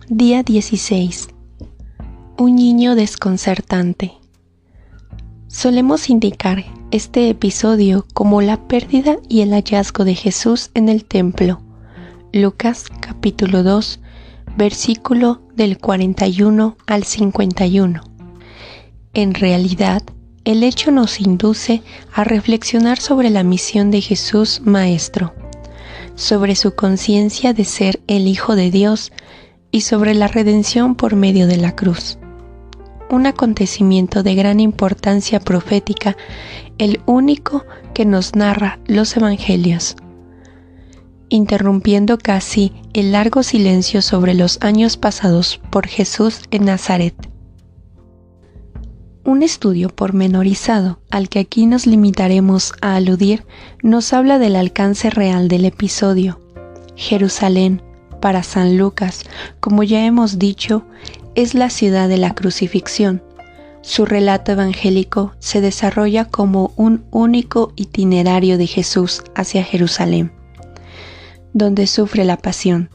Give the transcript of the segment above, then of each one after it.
Día 16. Un niño desconcertante. Solemos indicar este episodio como la pérdida y el hallazgo de Jesús en el templo. Lucas capítulo 2, versículo del 41 al 51. En realidad, el hecho nos induce a reflexionar sobre la misión de Jesús Maestro, sobre su conciencia de ser el Hijo de Dios y sobre la redención por medio de la cruz. Un acontecimiento de gran importancia profética, el único que nos narra los evangelios, interrumpiendo casi el largo silencio sobre los años pasados por Jesús en Nazaret. Un estudio pormenorizado, al que aquí nos limitaremos a aludir, nos habla del alcance real del episodio. Jerusalén, para San Lucas, como ya hemos dicho, es la ciudad de la crucifixión. Su relato evangélico se desarrolla como un único itinerario de Jesús hacia Jerusalén, donde sufre la pasión.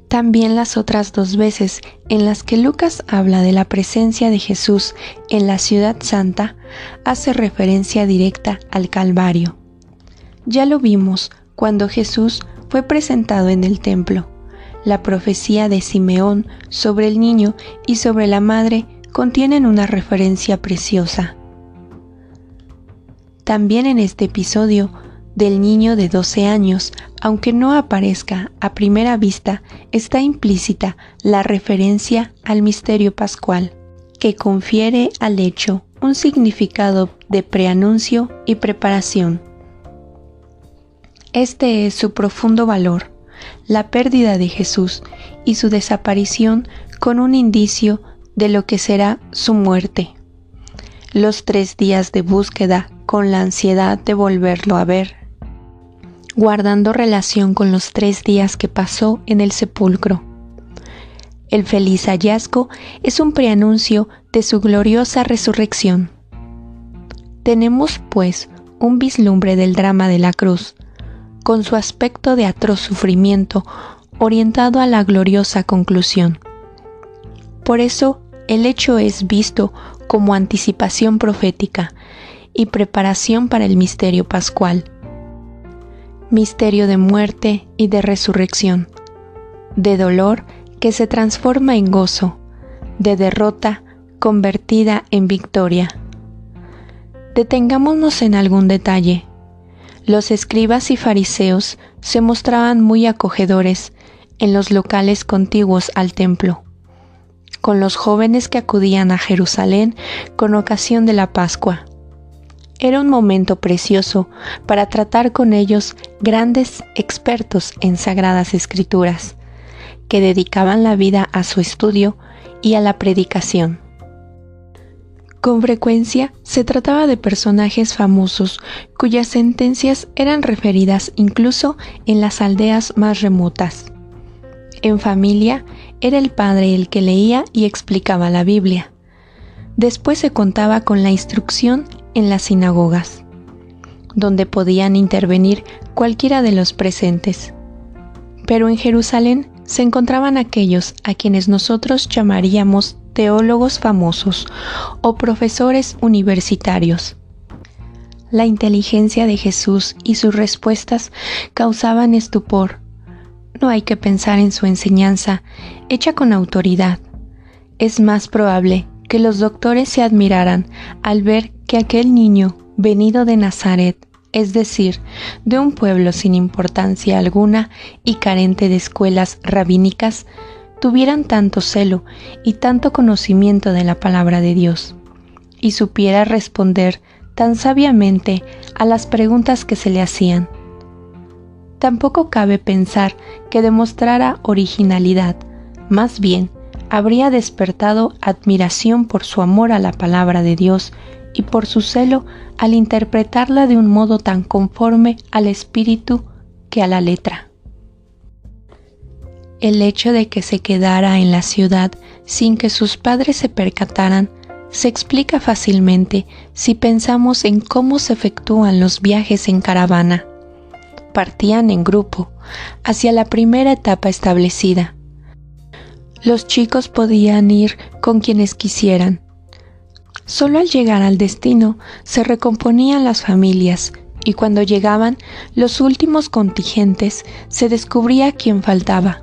También las otras dos veces en las que Lucas habla de la presencia de Jesús en la ciudad santa, hace referencia directa al Calvario. Ya lo vimos cuando Jesús fue presentado en el templo. La profecía de Simeón sobre el niño y sobre la madre contienen una referencia preciosa. También en este episodio del niño de 12 años, aunque no aparezca a primera vista, está implícita la referencia al misterio pascual, que confiere al hecho un significado de preanuncio y preparación. Este es su profundo valor, la pérdida de Jesús y su desaparición con un indicio de lo que será su muerte. Los 3 días de búsqueda con la ansiedad de volverlo a ver, guardando relación con los 3 días que pasó en el sepulcro. El feliz hallazgo es un preanuncio de su gloriosa resurrección. Tenemos, pues, un vislumbre del drama de la cruz, con su aspecto de atroz sufrimiento orientado a la gloriosa conclusión. Por eso, el hecho es visto como anticipación profética y preparación para el misterio pascual, misterio de muerte y de resurrección, de dolor que se transforma en gozo, de derrota convertida en victoria. Detengámonos en algún detalle. Los escribas y fariseos se mostraban muy acogedores en los locales contiguos al templo, con los jóvenes que acudían a Jerusalén con ocasión de la Pascua. Era un momento precioso para tratar con ellos grandes expertos en sagradas escrituras, que dedicaban la vida a su estudio y a la predicación. Con frecuencia se trataba de personajes famosos cuyas sentencias eran referidas incluso en las aldeas más remotas. En familia era el padre el que leía y explicaba la Biblia. Después se contaba con la instrucción en las sinagogas, donde podían intervenir cualquiera de los presentes. Pero en Jerusalén se encontraban aquellos a quienes nosotros llamaríamos teólogos famosos o profesores universitarios. La inteligencia de Jesús y sus respuestas causaban estupor. No hay que pensar en su enseñanza, hecha con autoridad. Es más probable que los doctores se admiraran al ver que aquel niño, venido de Nazaret, es decir, de un pueblo sin importancia alguna y carente de escuelas rabínicas, tuvieran tanto celo y tanto conocimiento de la palabra de Dios, y supiera responder tan sabiamente a las preguntas que se le hacían. Tampoco cabe pensar que demostrara originalidad, más bien habría despertado admiración por su amor a la palabra de Dios y por su celo al interpretarla de un modo tan conforme al espíritu que a la letra. El hecho de que se quedara en la ciudad sin que sus padres se percataran se explica fácilmente si pensamos en cómo se efectúan los viajes en caravana. Partían en grupo hacia la primera etapa establecida. Los chicos podían ir con quienes quisieran. Solo al llegar al destino se recomponían las familias y cuando llegaban los últimos contingentes se descubría quién faltaba.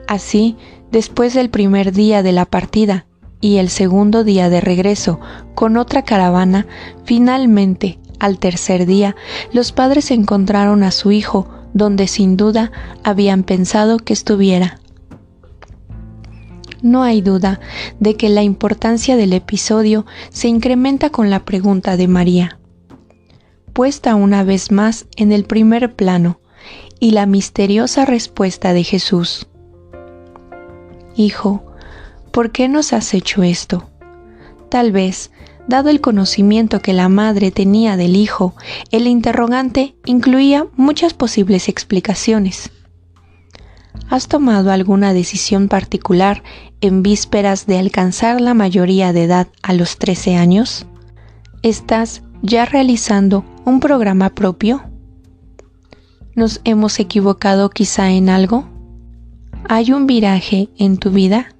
Así, después del primer día de la partida y el segundo día de regreso con otra caravana, finalmente, al tercer día, los padres encontraron a su hijo donde sin duda habían pensado que estuviera. No hay duda de que la importancia del episodio se incrementa con la pregunta de María, puesta una vez más en el primer plano, y la misteriosa respuesta de Jesús. Hijo, ¿por qué nos has hecho esto? Tal vez, dado el conocimiento que la madre tenía del hijo, el interrogante incluía muchas posibles explicaciones. ¿Has tomado alguna decisión particular en vísperas de alcanzar la mayoría de edad a los 13 años? ¿Estás ya realizando un programa propio? ¿Nos hemos equivocado quizá en algo? ¿Hay un viraje en tu vida?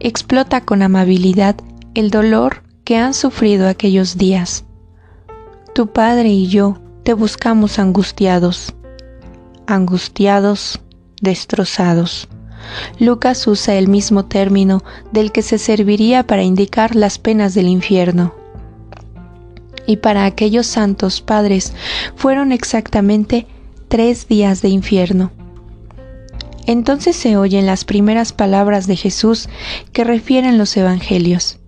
Explota con amabilidad el dolor que han sufrido aquellos días. Tu padre y yo te buscamos angustiados, destrozados. Lucas usa el mismo término del que se serviría para indicar las penas del infierno. Y para aquellos santos padres fueron exactamente 3 días de infierno. Entonces se oyen las primeras palabras de Jesús que refieren los evangelios.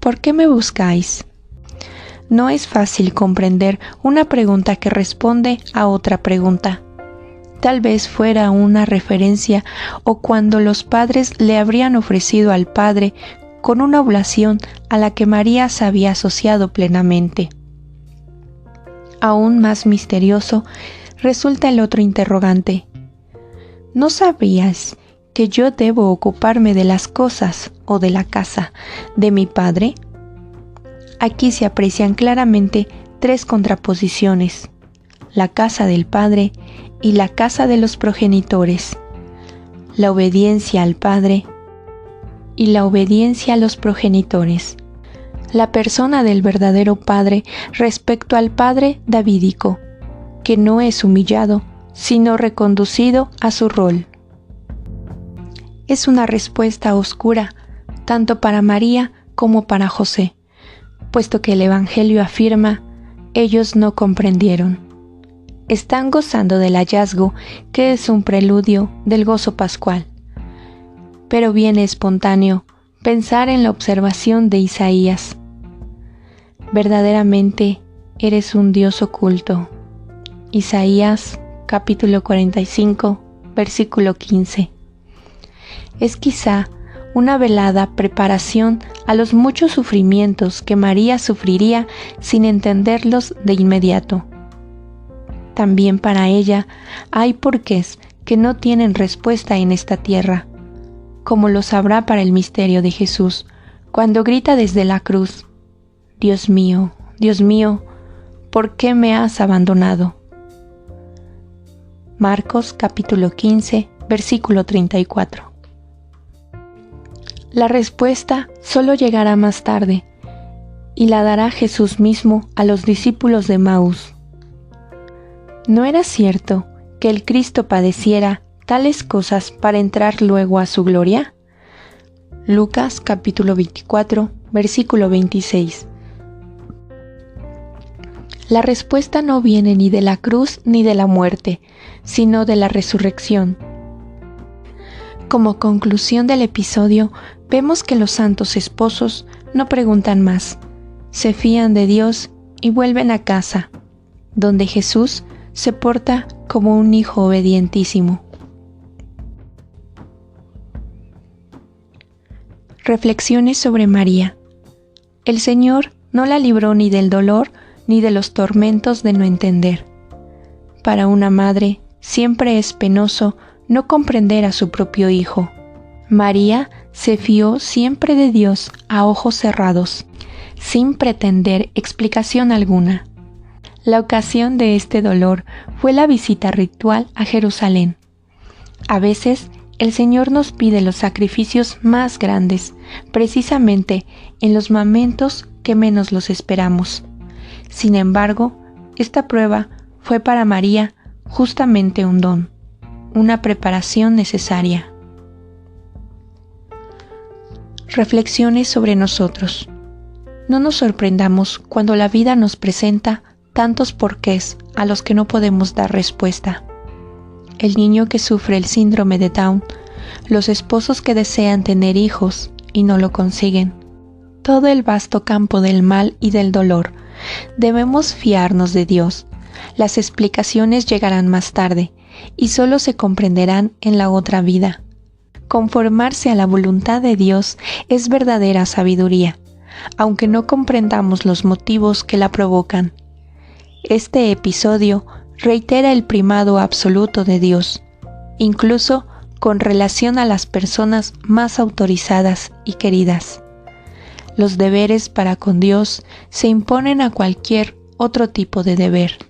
¿Por qué me buscáis? No es fácil comprender una pregunta que responde a otra pregunta. Tal vez fuera una referencia o cuando los padres le habrían ofrecido al Padre con una oblación a la que María se había asociado plenamente. Aún más misterioso resulta el otro interrogante. ¿No sabías que yo debo ocuparme de las cosas o de la casa de mi Padre? Aquí se aprecian claramente 3 contraposiciones: la casa del Padre y la casa de los progenitores, la obediencia al Padre y la obediencia a los progenitores, la persona del verdadero Padre respecto al Padre davídico, que no es humillado, sino reconducido a su rol. Es una respuesta oscura, tanto para María como para José, puesto que el Evangelio afirma, ellos no comprendieron. Están gozando del hallazgo que es un preludio del gozo pascual. Pero viene espontáneo pensar en la observación de Isaías. Verdaderamente eres un Dios oculto. Isaías capítulo 45, versículo 15. Es quizá una velada preparación a los muchos sufrimientos que María sufriría sin entenderlos de inmediato. También para ella hay porqués que no tienen respuesta en esta tierra, como lo sabrá para el misterio de Jesús, cuando grita desde la cruz, Dios mío, ¿por qué me has abandonado? Marcos capítulo 15, versículo 34. La respuesta solo llegará más tarde, y la dará Jesús mismo a los discípulos de Emaús. ¿No era cierto que el Cristo padeciera tales cosas para entrar luego a su gloria? Lucas capítulo 24, versículo 26. La respuesta no viene ni de la cruz ni de la muerte, sino de la resurrección. Como conclusión del episodio, vemos que los santos esposos no preguntan más, se fían de Dios y vuelven a casa, donde Jesús se porta como un hijo obedientísimo. Reflexiones sobre María. El Señor no la libró ni del dolor ni de los tormentos de no entender. Para una madre siempre es penoso no comprender a su propio hijo. María se fió siempre de Dios a ojos cerrados, sin pretender explicación alguna. La ocasión de este dolor fue la visita ritual a Jerusalén. A veces El Señor nos pide los sacrificios más grandes, precisamente en los momentos que menos los esperamos. Sin embargo, esta prueba fue para María justamente un don, una preparación necesaria. Reflexiones sobre nosotros. No nos sorprendamos cuando la vida nos presenta tantos porqués a los que no podemos dar respuesta. El niño que sufre el síndrome de Down, los esposos que desean tener hijos y no lo consiguen, todo el vasto campo del mal y del dolor. Debemos fiarnos de Dios. Las explicaciones llegarán más tarde y solo se comprenderán en la otra vida. Conformarse a la voluntad de Dios es verdadera sabiduría, aunque no comprendamos los motivos que la provocan. Este episodio reitera el primado absoluto de Dios, incluso con relación a las personas más autorizadas y queridas. Los deberes para con Dios se imponen a cualquier otro tipo de deber.